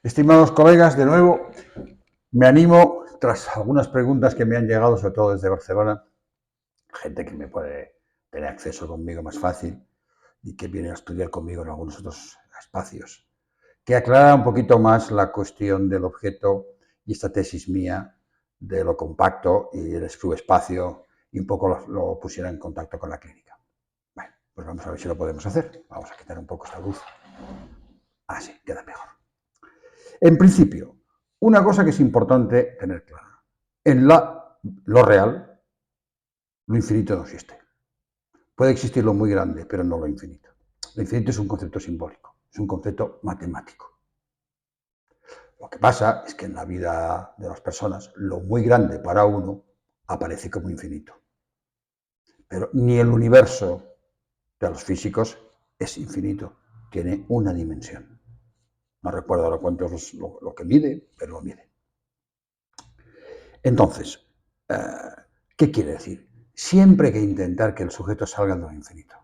Estimados colegas, de nuevo me animo, tras algunas preguntas que me han llegado, sobre todo desde Barcelona, gente que me puede tener acceso conmigo más fácil y que viene a estudiar conmigo en algunos otros espacios, que aclara un poquito más la cuestión del objeto y esta tesis mía de lo compacto y el subespacio y un poco lo pusiera en contacto con la clínica. Bueno, pues vamos a ver si lo podemos hacer. Vamos a quitar un poco esta luz. Así, queda mejor. En principio, una cosa que es importante tener clara. En lo real, lo infinito no existe. Puede existir lo muy grande, pero no lo infinito. Lo infinito es un concepto simbólico, es un concepto matemático. Lo que pasa es que en la vida de las personas, lo muy grande para uno aparece como infinito. Pero ni el universo de los físicos es infinito, tiene una dimensión. No recuerdo ahora cuánto es lo que mide, pero lo mide. Entonces, ¿qué quiere decir? Siempre hay que intentar que el sujeto salga de lo infinito.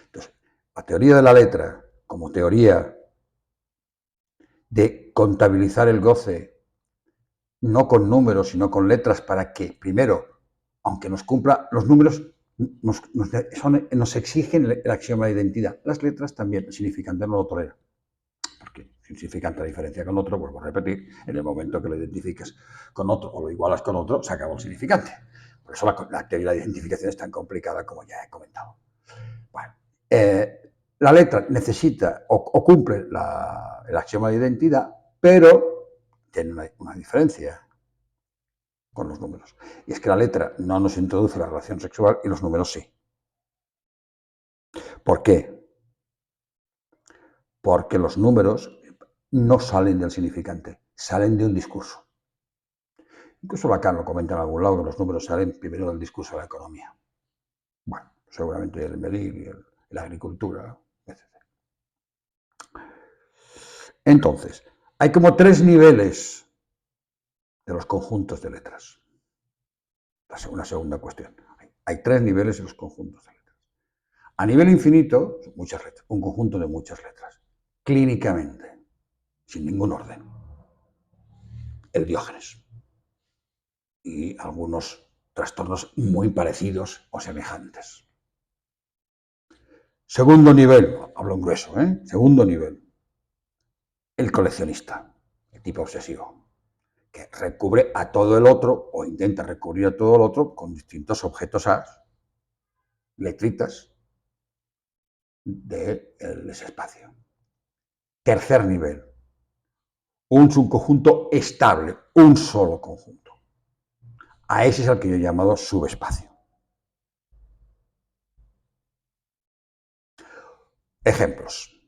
Entonces, la teoría de la letra, como teoría de contabilizar el goce, no con números, sino con letras, para que, primero, aunque nos cumpla, los números nos exigen el axioma de identidad. Las letras también, el significante no lo tolera. Porque si un significante la diferencia con otro, vuelvo a repetir, en el momento que lo identificas con otro o lo igualas con otro, se acabó el significante. Por eso la teoría de identificación es tan complicada como ya he comentado. Bueno, la letra necesita o cumple el axioma de identidad, pero tiene una diferencia con los números. Y es que la letra no nos introduce la relación sexual y los números sí. ¿Por qué? Porque los números no salen del significante, salen de un discurso. Incluso Lacan lo comenta en algún lado, que los números salen primero del discurso de la economía. Bueno, seguramente el medir y la agricultura, etc. Entonces, hay como tres niveles de los conjuntos de letras. Una segunda cuestión. Hay tres niveles en los conjuntos de letras. A nivel infinito, muchas letras, un conjunto de muchas letras. Clínicamente, sin ningún orden. El Diógenes. Y algunos trastornos muy parecidos o semejantes. Segundo nivel, hablo en grueso, segundo nivel, el coleccionista, el tipo obsesivo, que recubre a todo el otro o intenta recubrir a todo el otro con distintos objetos letritas de ese espacio. Tercer nivel, un subconjunto estable, un solo conjunto. A ese es al que yo he llamado subespacio. Ejemplos.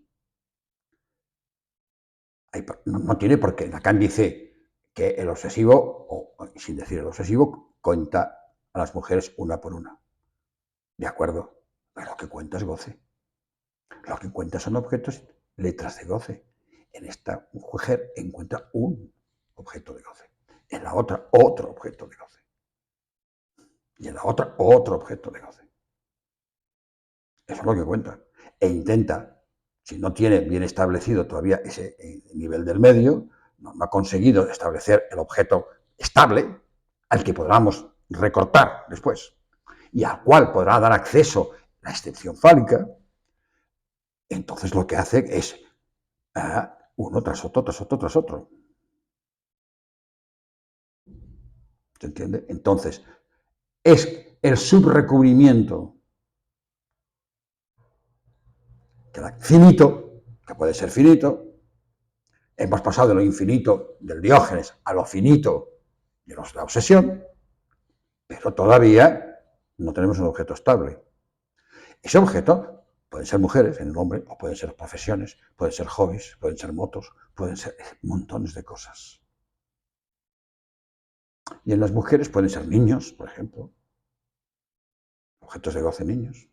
No tiene por qué. Lacan dice que el obsesivo, o sin decir el obsesivo, cuenta a las mujeres una por una. De acuerdo, pero lo que cuenta es goce. Lo que cuenta son objetos, letras de goce. En esta mujer encuentra un objeto de goce. En la otra, otro objeto de goce. Y en la otra, otro objeto de goce. Eso es lo que cuenta. E intenta, si no tiene bien establecido todavía ese nivel del medio, no ha conseguido establecer el objeto estable al que podamos recortar después y al cual podrá dar acceso la excepción fálica, entonces lo que hace es uno tras otro, tras otro, tras otro. ¿Se entiende? Entonces, es el subrecubrimiento finito, que puede ser finito. Hemos pasado de lo infinito del Diógenes a lo finito de la obsesión, pero todavía no tenemos un objeto estable. Ese objeto pueden ser mujeres en el hombre, o pueden ser profesiones, pueden ser hobbies, pueden ser motos, pueden ser montones de cosas. Y en las mujeres pueden ser niños, por ejemplo, objetos de goce niños.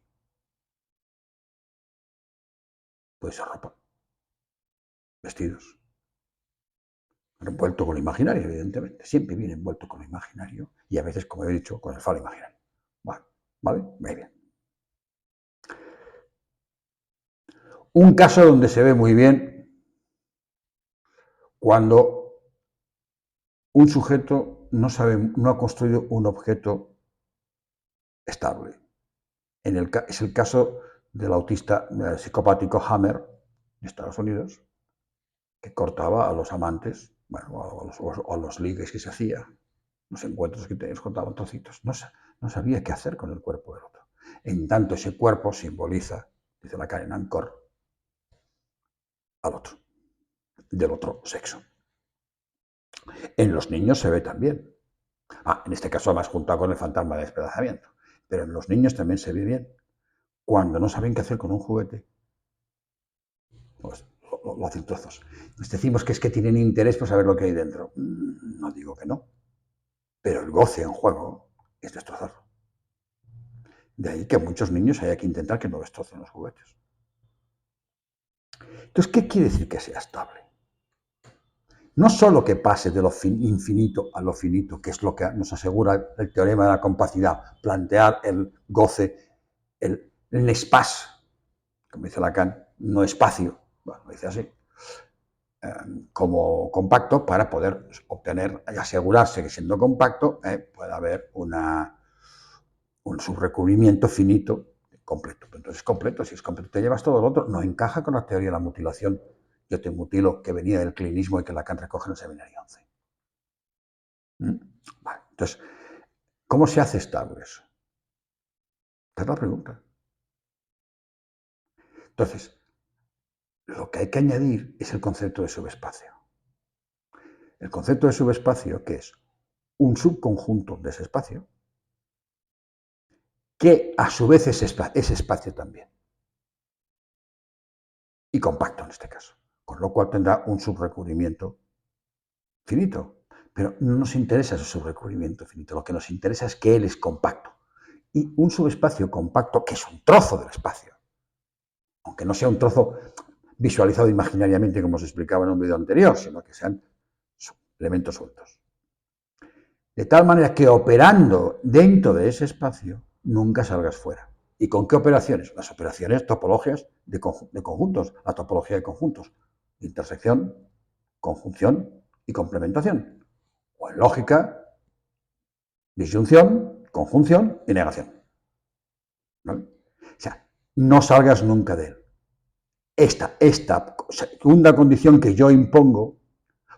Puede ser ropa, vestidos. Envuelto con lo imaginario, evidentemente. Siempre viene envuelto con lo imaginario y a veces, como he dicho, con el falo imaginario. Bueno, ¿vale? Muy bien. Un caso donde se ve muy bien Cuando un sujeto no ha construido un objeto estable. Es el caso del autista psicopático Hammer de Estados Unidos, que cortaba a los amantes, bueno, o a los ligues que se hacía, los encuentros que los cortaban trocitos. No sabía qué hacer con el cuerpo del otro. En tanto, ese cuerpo simboliza, dice la Karen Ancor, al otro, del otro sexo. En los niños se ve también. En este caso más juntado con el fantasma de despedazamiento. Pero en los niños también se ve bien. Cuando no saben qué hacer con un juguete, pues lo hacen trozos. Les decimos que es que tienen interés por saber lo que hay dentro. No digo que no. Pero el goce en juego es destrozarlo. De ahí que muchos niños haya que intentar que no destrocen los juguetes. Entonces, ¿qué quiere decir que sea estable? No solo que pase de lo infinito a lo finito, que es lo que nos asegura el teorema de la compacidad, plantear el goce, el espace, como dice Lacan, no espacio, bueno, lo dice así, como compacto para poder obtener y asegurarse que siendo compacto puede haber un subrecubrimiento finito completo. Entonces es completo, si es completo te llevas todo lo otro, no encaja con la teoría de la mutilación. Yo te mutilo, que venía del clinismo y que Lacan recoge en el seminario 11. Vale, entonces, ¿cómo se hace estable eso? Esa es la pregunta. Entonces, lo que hay que añadir es el concepto de subespacio. El concepto de subespacio, que es un subconjunto de ese espacio, que a su vez es espacio también. Y compacto en este caso. Con lo cual tendrá un subrecubrimiento finito. Pero no nos interesa ese subrecubrimiento finito. Lo que nos interesa es que él es compacto. Y un subespacio compacto, que es un trozo del espacio, aunque no sea un trozo visualizado imaginariamente como os explicaba en un vídeo anterior, sino que sean elementos sueltos. De tal manera que operando dentro de ese espacio, nunca salgas fuera. ¿Y con qué operaciones? Las operaciones topológicas de conjuntos, la topología de conjuntos, intersección, conjunción y complementación. O en lógica, disyunción, conjunción y negación. ¿Vale? O sea, no salgas nunca de él. Esta segunda condición que yo impongo,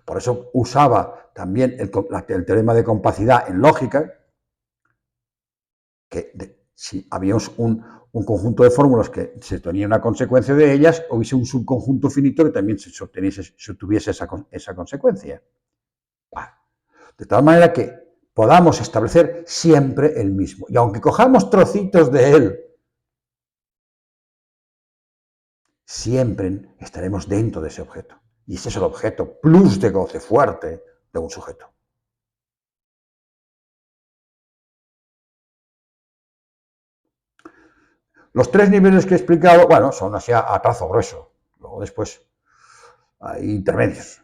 por eso usaba también el teorema de compacidad en lógica, que si había un conjunto de fórmulas que se tenía una consecuencia de ellas, hubiese un subconjunto finito que también se tuviese esa consecuencia. De tal manera que podamos establecer siempre el mismo. Y aunque cojamos trocitos de él, siempre estaremos dentro de ese objeto. Y ese es el objeto plus de goce fuerte de un sujeto. Los tres niveles que he explicado, bueno, son así a trazo grueso. Luego después hay intermedios.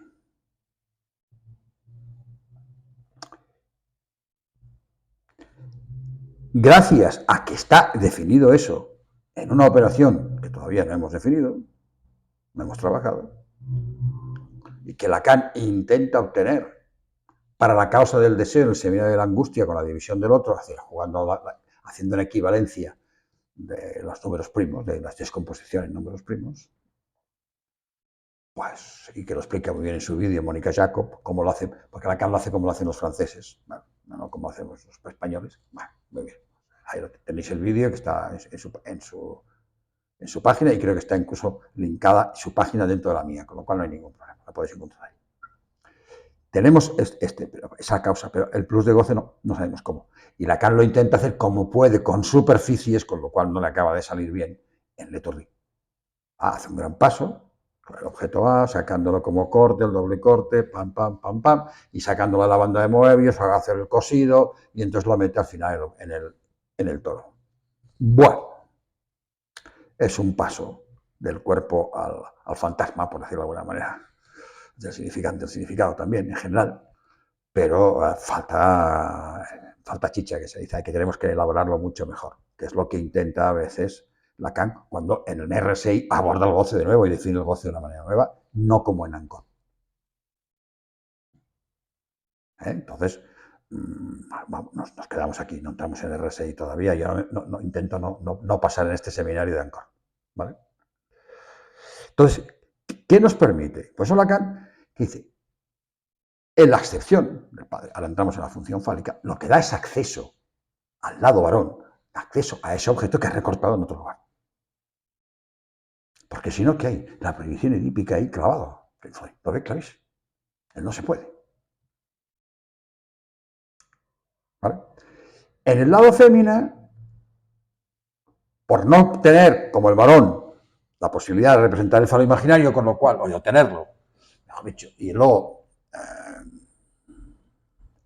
Gracias a que está definido eso en una operación que todavía no hemos definido, no hemos trabajado, y que Lacan intenta obtener para la causa del deseo en el seminario de la angustia con la división del otro, haciendo una equivalencia de los números primos, de las descomposiciones en números primos, pues, y que lo explica muy bien en su vídeo Mónica Jacob, cómo lo hace, porque Lacan lo hace como lo hacen los franceses, bueno, no como hacemos los españoles. Bueno, muy bien. Ahí tenéis el vídeo que está en su página y creo que está incluso linkada su página dentro de la mía, con lo cual no hay ningún problema, la podéis encontrar ahí. Tenemos esa causa, pero el plus de goce no sabemos cómo. Y Lacan lo intenta hacer como puede, con superficies, con lo cual no le acaba de salir bien en Letordi. Hace un gran paso, con el objeto A, sacándolo como corte, el doble corte, pam, pam, pam, pam, y sacándolo de la banda de Moebius, a hacer el cosido, y entonces lo mete al final en el toro. Bueno, es un paso del cuerpo al fantasma, por decirlo de alguna manera, del significado también, en general, pero falta chicha, que se dice, que tenemos que elaborarlo mucho mejor, que es lo que intenta a veces Lacan cuando en el RSI aborda el goce de nuevo y define el goce de una manera nueva, no como en Ancon. Entonces, nos quedamos aquí, no entramos en RSI todavía, yo intento no pasar en este seminario de Ancor, ¿vale? Entonces, ¿qué nos permite? Pues Lacan dice, en la excepción del padre, ahora entramos en la función fálica, lo que da es acceso al lado varón, acceso a ese objeto que ha recortado en otro lugar. Porque si no, ¿qué hay? La prohibición edípica ahí clavada. ¿Lo ve clarísimo? Él no se puede. ¿Vale? En el lado fémina, por no tener, como el varón, la posibilidad de representar el falo imaginario, con lo cual, o de obtenerlo, mejor dicho, y luego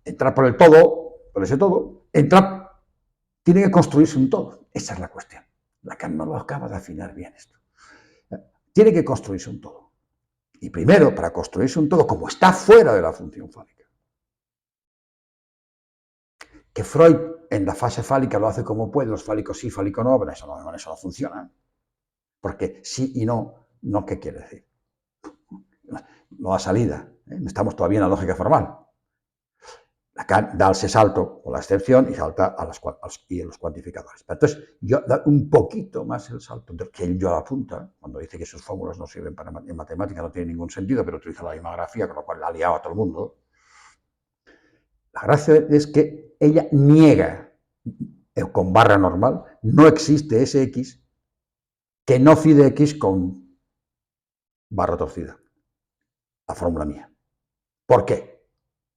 entrar por el todo, por ese todo, tiene que construirse un todo. Esa es la cuestión. Lacan no lo acaba de afinar bien esto. Tiene que construirse un todo. Y primero, para construirse un todo, como está fuera de la función fálica, que Freud en la fase fálica lo hace como puede, los fálicos sí, fálico no, pero eso no funciona. Porque sí y no, ¿qué quiere decir? No da salida. Estamos todavía en la lógica formal. Lacan da ese salto con la excepción y salta a los cuantificadores. Entonces, yo da un poquito más el salto que él yo apunta, cuando dice que sus fórmulas no sirven en matemática, no tiene ningún sentido, pero utiliza la misma grafía, con lo cual la ha liado a todo el mundo. La gracia es que ella niega, con barra normal, no existe ese X que no fide X con barra torcida. La fórmula mía. ¿Por qué?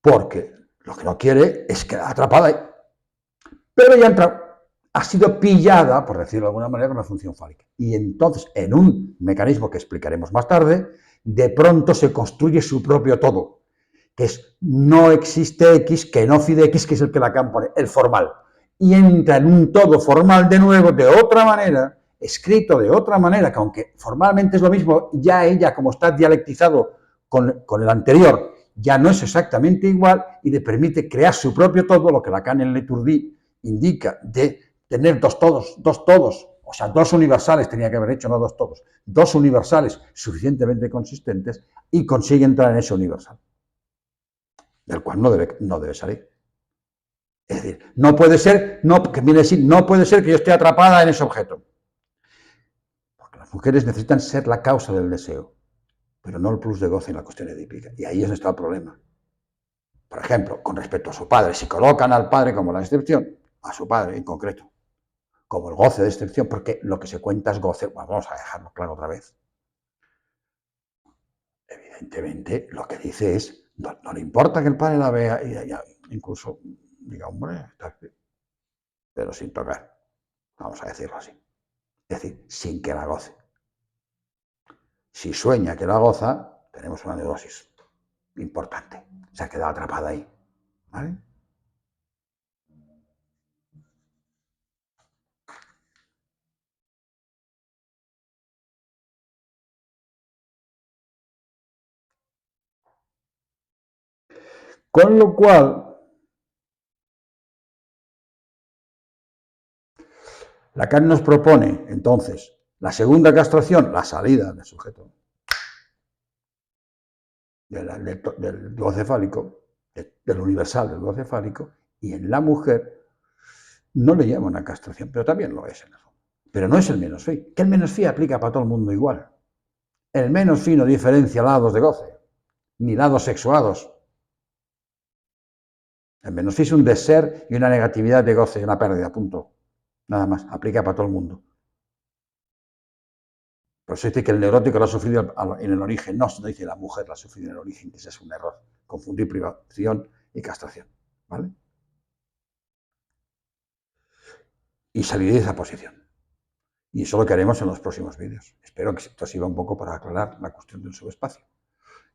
Porque lo que no quiere es quedar atrapada ahí. Pero ya ha sido pillada, por decirlo de alguna manera, con la función fálica. Y entonces, en un mecanismo que explicaremos más tarde, de pronto se construye su propio todo, que es no existe X, que no fide X, que es el que Lacan pone, el formal. Y entra en un todo formal de nuevo, de otra manera, escrito de otra manera, que aunque formalmente es lo mismo, ya ella, como está dialectizado con el anterior, ya no es exactamente igual y le permite crear su propio todo, lo que Lacan en L'Étourdi indica de tener dos todos, o sea, dos universales tenía que haber hecho, no dos todos, dos universales suficientemente consistentes y consigue entrar en ese universal, del cual no debe salir. Es decir, no puede ser, que viene a decir, no puede ser que yo esté atrapada en ese objeto. Porque las mujeres necesitan ser la causa del deseo, pero no el plus de goce en la cuestión edípica. Y ahí es donde está el problema. Por ejemplo, con respecto a su padre, si colocan al padre como la excepción, a su padre en concreto, como el goce de excepción, porque lo que se cuenta es goce, bueno, vamos a dejarlo claro otra vez. Evidentemente, lo que dice es, no le importa que el padre la vea y incluso diga, hombre, está aquí, pero sin tocar, vamos a decirlo así. Es decir, sin que la goce. Si sueña que la goza, tenemos una neurosis importante. Se ha quedado atrapada ahí. ¿Vale? Con lo cual, Lacan nos propone, entonces, la segunda castración, la salida del sujeto del goce fálico, del universal del goce fálico, y en la mujer no le llama una castración, pero también lo es en el fondo. Pero no es el menos fi, que el menos fi aplica para todo el mundo igual. El menos fi no diferencia lados de goce, ni lados sexuados. El menos fi es un deser y una negatividad de goce, una pérdida, punto. Nada más, aplica para todo el mundo. Por eso dice que el neurótico lo ha sufrido en el origen. No, no dice la mujer lo ha sufrido en el origen, que ese es un error. Confundir privación y castración. ¿Vale? Y salir de esa posición. Y eso lo que haremos en los próximos vídeos. Espero que esto sirva un poco para aclarar la cuestión del subespacio.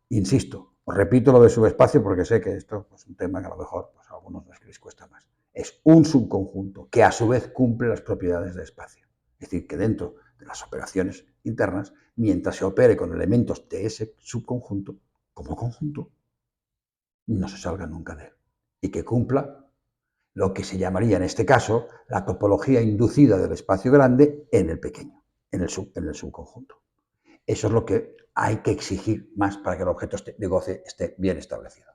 Insisto, os repito lo del subespacio porque sé que esto es un tema que a lo mejor pues, a algunos les cuesta más. Es un subconjunto que a su vez cumple las propiedades de espacio. Es decir, que dentro de las operaciones internas, mientras se opere con elementos de ese subconjunto, como conjunto, no se salga nunca de él. Y que cumpla lo que se llamaría en este caso la topología inducida del espacio grande en el pequeño, en el subconjunto. Eso es lo que hay que exigir más para que el objeto de goce esté bien establecido.